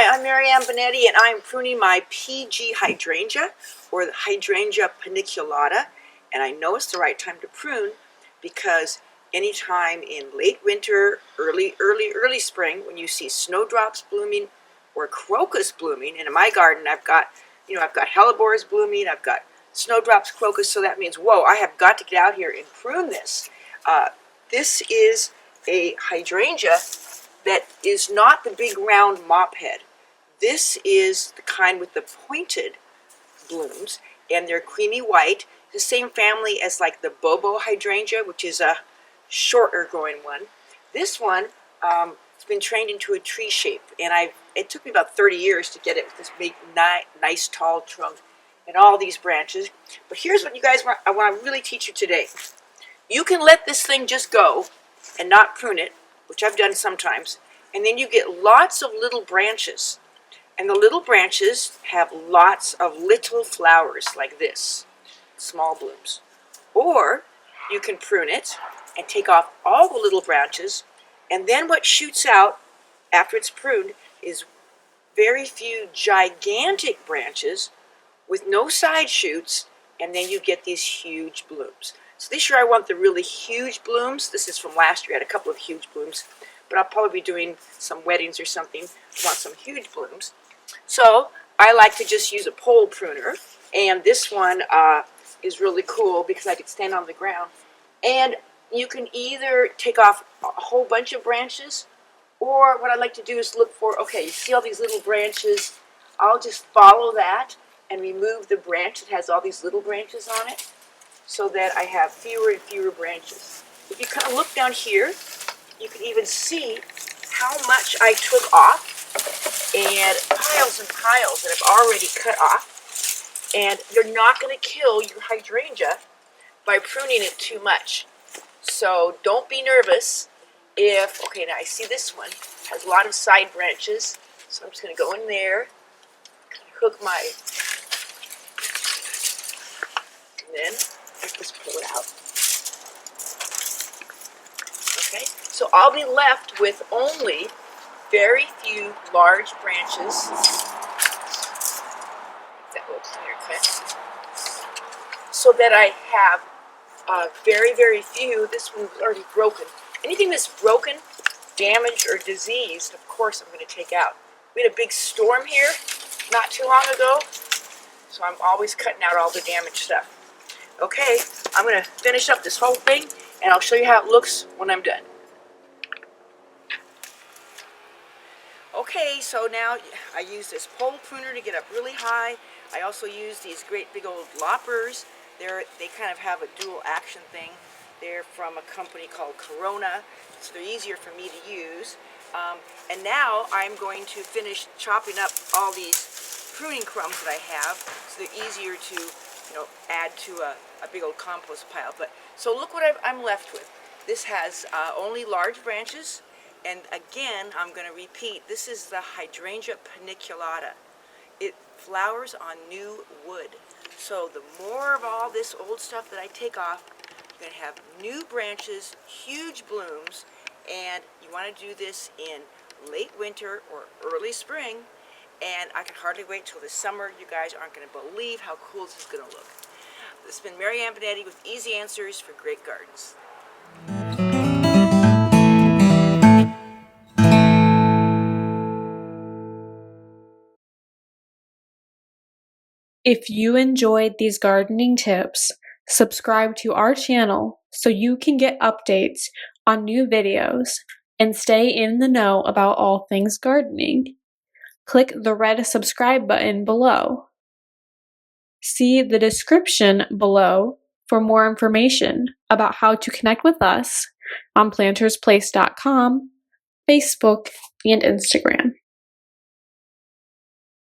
Hi, I'm Marianne Bonetti, and I'm pruning my Pee Gee Hydrangea, or the Hydrangea Paniculata. And I know it's the right time to prune because anytime in late winter, early spring, when you see snowdrops blooming or crocus blooming, and in my garden I've got hellebores blooming, I've got snowdrops, crocus, so that means, whoa, I have got to get out here and prune this. This is a hydrangea that is not the big round mop head. This is the kind with the pointed blooms, and they're creamy white, the same family as like the Bobo hydrangea, which is a shorter growing one. This one, it's been trained into a tree shape, and it took me about 30 years to get it with this big, nice tall trunk and all these branches. But here's what you guys I want to really teach you today. You can let this thing just go and not prune it, which I've done sometimes, and then you get lots of little branches. And the little branches have lots of little flowers like this, small blooms. Or you can prune it and take off all the little branches, and then what shoots out after it's pruned is very few gigantic branches with no side shoots, and then you get these huge blooms. So this year I want the really huge blooms. This is from last year. I had a couple of huge blooms, but I'll probably be doing some weddings or something. I want some huge blooms. So I like to just use a pole pruner, and this one is really cool because I can stand on the ground. And you can either take off a whole bunch of branches, or what I like to do is look for, okay, you see all these little branches, I'll just follow that and remove the branch that has all these little branches on it, so that I have fewer and fewer branches. If you kind of look down here, you can even see how much I took off, and piles that I've already cut off. And you're not going to kill your hydrangea by pruning it too much. So don't be nervous if, okay, now I see this one has a lot of side branches, so I'm just going to go in there, hook my, and then I just pull it out. Okay, so I'll be left with only very few large branches. That little clear cut. So that I have very few. This one's already broken. Anything that's broken, damaged, or diseased, of course I'm going to take out. We had a big storm here not too long ago, so I'm always cutting out all the damaged stuff. Okay, I'm going to finish up this whole thing, and I'll show you how it looks when I'm done. Okay, so now I use this pole pruner to get up really high. I also use these great big old loppers. They kind of have a dual action thing. They're from a company called Corona, so they're easier for me to use. And now I'm going to finish chopping up all these pruning crumbs that I have, so they're easier to, add to a big old compost pile. So look what I'm left with. This has only large branches. And again, I'm going to repeat, this is the Hydrangea Paniculata. It flowers on new wood. So the more of all this old stuff that I take off, you're going to have new branches, huge blooms, and you want to do this in late winter or early spring, and I can hardly wait till the summer. You guys aren't going to believe how cool this is going to look. This has been Marianne Bonetti with Easy Answers for Great Gardens. If you enjoyed these gardening tips, subscribe to our channel so you can get updates on new videos and stay in the know about all things gardening. Click the red subscribe button below. See the description below for more information about how to connect with us on PlantersPlace.com, Facebook, and Instagram.